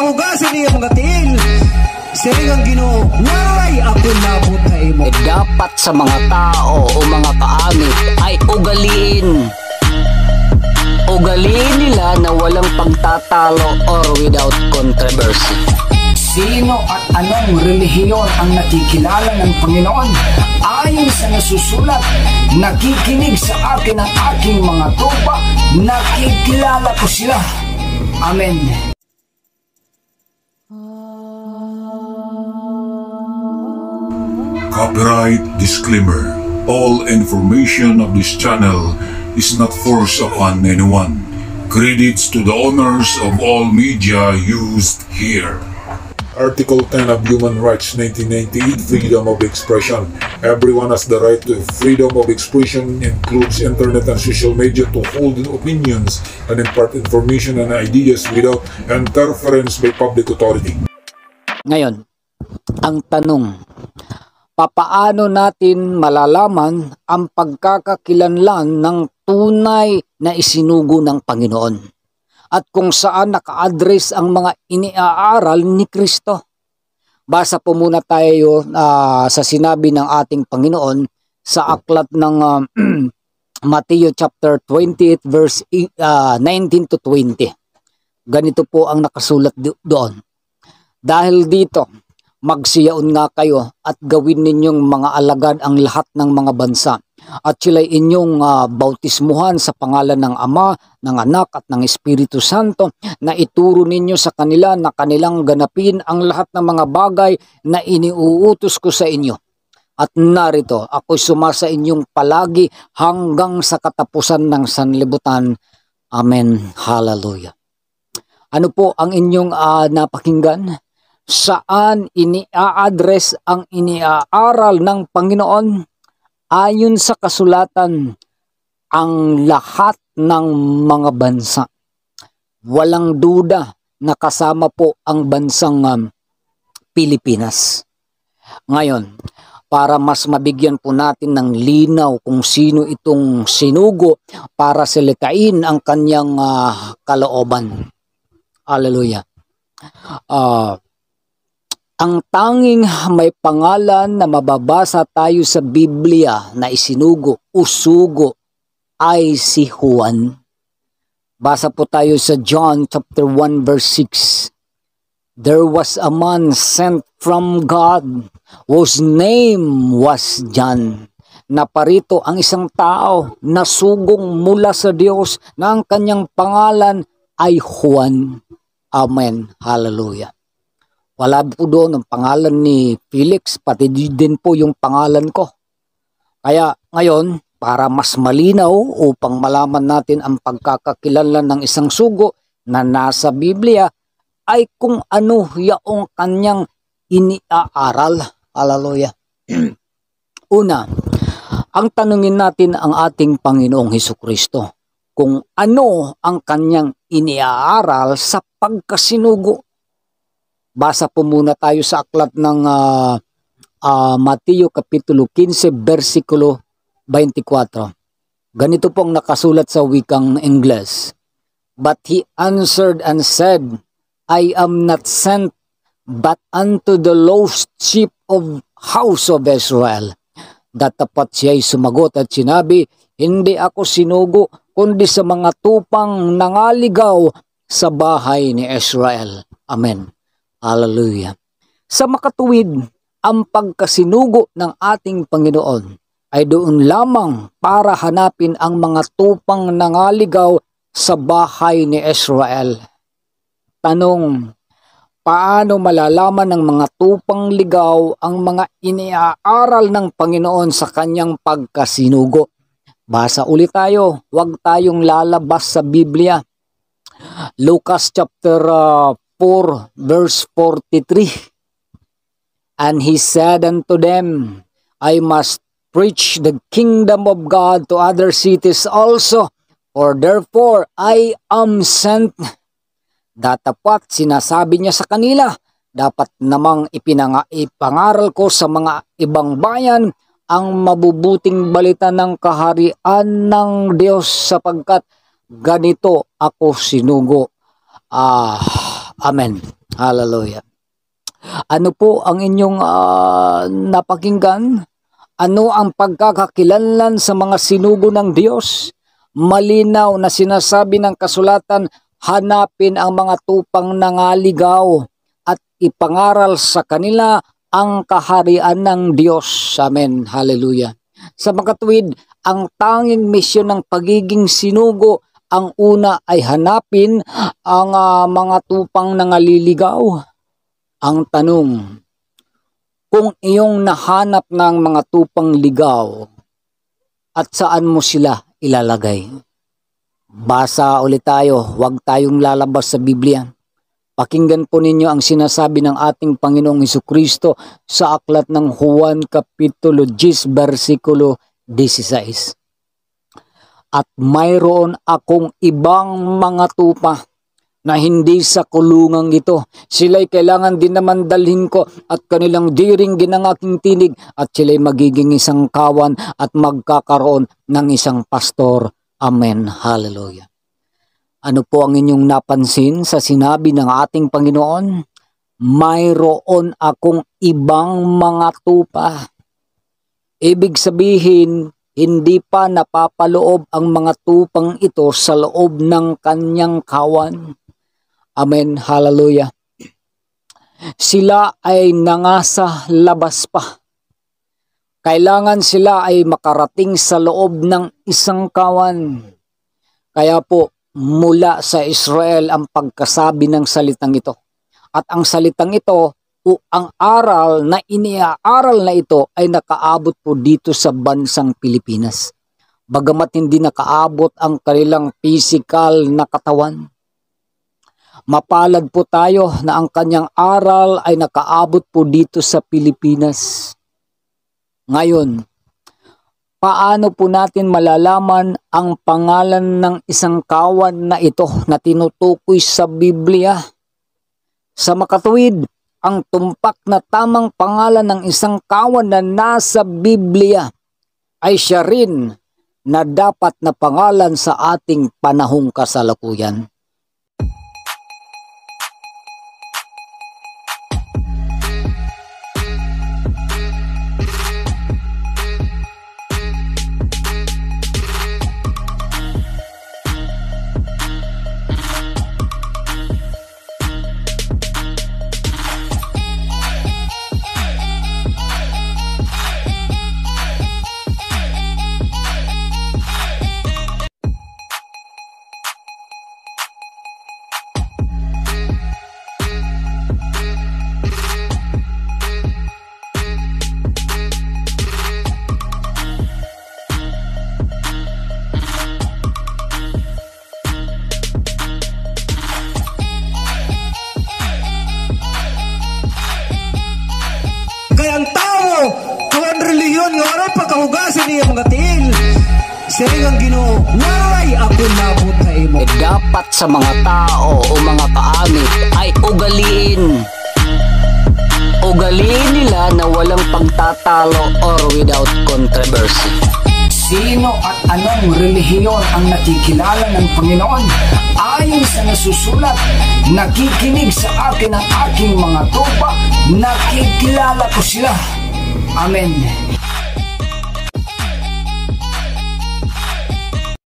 Hugasan niya mga tiil. Siringang Ginoo, walay ako labot na imo. Dapat sa mga tao o mga kaamit ay ugaliin nila na walang pagtatalo or without controversy. Sino at anong relihiyon ang nakikilala ng Panginoon? Ayon sa nasusulat, nakikinig sa akin ang aking mga tropa, nakikilala ko sila. Amen. Copyright disclaimer. All information of this channel is not forced upon anyone. Credits to the owners of all media used here. Article 10 of Human Rights 1998, Freedom of Expression. Everyone has the right to freedom of expression, includes internet and social media, to hold opinions and impart information and ideas without interference by public authority. Ngayon, ang tanong, papaano natin malalaman ang pagkakakilanlan ng tunay na isinugo ng Panginoon at kung saan naka-address ang mga iniaaral ni Kristo? Basa po muna tayo sa sinabi ng ating Panginoon sa aklat ng Matthew chapter 28 verse 19 to 20. Ganito po ang nakasulat doon. Dahil dito, magsiyaon nga kayo at gawin ninyong mga alagad ang lahat ng mga bansa at sila'y inyong bautismuhan sa pangalan ng Ama, ng Anak at ng Espiritu Santo, na ituro ninyo sa kanila na kanilang ganapin ang lahat ng mga bagay na iniuutos ko sa inyo. At narito, ako'y sumasa inyong palagi hanggang sa katapusan ng sanlibutan. Amen. Hallelujah. Ano po ang inyong napakinggan? Saan ini-address ang iniaaral ng Panginoon? Ayon sa kasulatan, ang lahat ng mga bansa. Walang duda na kasama po ang bansang Pilipinas. Ngayon, para mas mabigyan po natin ng linaw kung sino itong sinugo para silikain ang kanyang kalooban. Hallelujah. Ang tanging may pangalan na mababasa tayo sa Biblia na isinugo o sugo ay si Juan. Basa po tayo sa John chapter 1 verse 6. There was a man sent from God whose name was John. Naparito ang isang tao na sugong mula sa Diyos na ang kanyang pangalan ay Juan. Amen. Hallelujah. Wala po doon ang pangalan ni Felix, pati din po yung pangalan ko. Kaya ngayon, para mas malinaw upang malaman natin ang pagkakakilanlan ng isang sugo na nasa Biblia, ay kung ano yung kanyang iniaaral. Hallelujah. Una, ang tanungin natin ang ating Panginoong Hesukristo kung ano ang kanyang iniaaral sa pagkasinugo. Basa po muna tayo sa aklat ng Mateo Kapitulo 15, versikulo 24. Ganito pong nakasulat sa wikang Ingles. But he answered and said, I am not sent but unto the lost sheep of house of Israel. Datapat siya'y sumagot at sinabi, hindi ako sinugo kundi sa mga tupang nangaligaw sa bahay ni Israel. Amen. Hallelujah. Sa makatuwid, ang pagkasinugo ng ating Panginoon ay doon lamang para hanapin ang mga tupang nangaligaw sa bahay ni Israel. Tanong, paano malalaman ng mga tupang ligaw ang mga iniaaral ng Panginoon sa kanyang pagkasinugo? Basa ulit tayo, huwag tayong lalabas sa Biblia. Lucas chapter 4 verse 43. And he said unto them, I must preach the kingdom of God to other cities also, for therefore I am sent. Datapat sinasabi niya sa kanila, dapat namang ipangaral ko sa mga ibang bayan ang mabubuting balita ng kaharian ng Diyos, sapagkat ganito ako sinugo. Amen. Hallelujah. Ano po ang inyong napakinggan? Ano ang pagkakakilanlan sa mga sinugo ng Diyos? Malinaw na sinasabi ng kasulatan, hanapin ang mga tupang nangaligaw at ipangaral sa kanila ang kaharian ng Diyos. Amen. Hallelujah. Sa makatuwid, ang tanging misyon ng pagiging sinugo, ang una ay hanapin ang mga tupang nangaliligaw. Ang tanong, kung iyong nahanap ng mga tupang ligaw, at saan mo sila ilalagay? Basa ulit tayo, huwag tayong lalabas sa Biblia. Pakinggan po ninyo ang sinasabi ng ating Panginoong Hesukristo sa aklat ng Juan Kapitulo 10, versikulo 16. At mayroon akong ibang mga tupa na hindi sa kulungang ito. Sila'y kailangan din naman dalhin ko at kanilang diringgin ang aking tinig at sila'y magiging isang kawan at magkakaroon ng isang pastor. Amen. Hallelujah. Ano po ang inyong napansin sa sinabi ng ating Panginoon? Mayroon akong ibang mga tupa. Ibig sabihin, hindi pa napapaloob ang mga tupang ito sa loob ng kanyang kawan. Amen. Hallelujah. Sila ay nangasa labas pa. Kailangan sila ay makarating sa loob ng isang kawan. Kaya po, mula sa Israel ang pagkasabi ng salitang ito. At ang salitang ito, o ang aral na iniaaral na ito ay nakaabot po dito sa bansang Pilipinas. Bagamat hindi nakaabot ang kanilang physical na katawan. Mapalad po tayo na ang kanyang aral ay nakaabot po dito sa Pilipinas. Ngayon, paano po natin malalaman ang pangalan ng isang kawan na ito na tinutukoy sa Biblia? Sa makatuwid, ang tumpak na tamang pangalan ng isang kawan na nasa Biblia ay siya rin na dapat na pangalan sa ating panahong kasalukuyan. Kaya ang tao, kung ang reliyon nga aron pagkahugasan niya mga tiil, siya ang Ginoo, walay ako nabot na imo. Dapat sa mga tao o mga kaanit ay ugaliin nila na walang pagtatalo or without controversy. Sino at anong relihiyon ang nakikilala ng Panginoon? Ayon sa nasusulat, nakikinig sa akin ang aking mga tupa, nakikilala ko sila. Amen.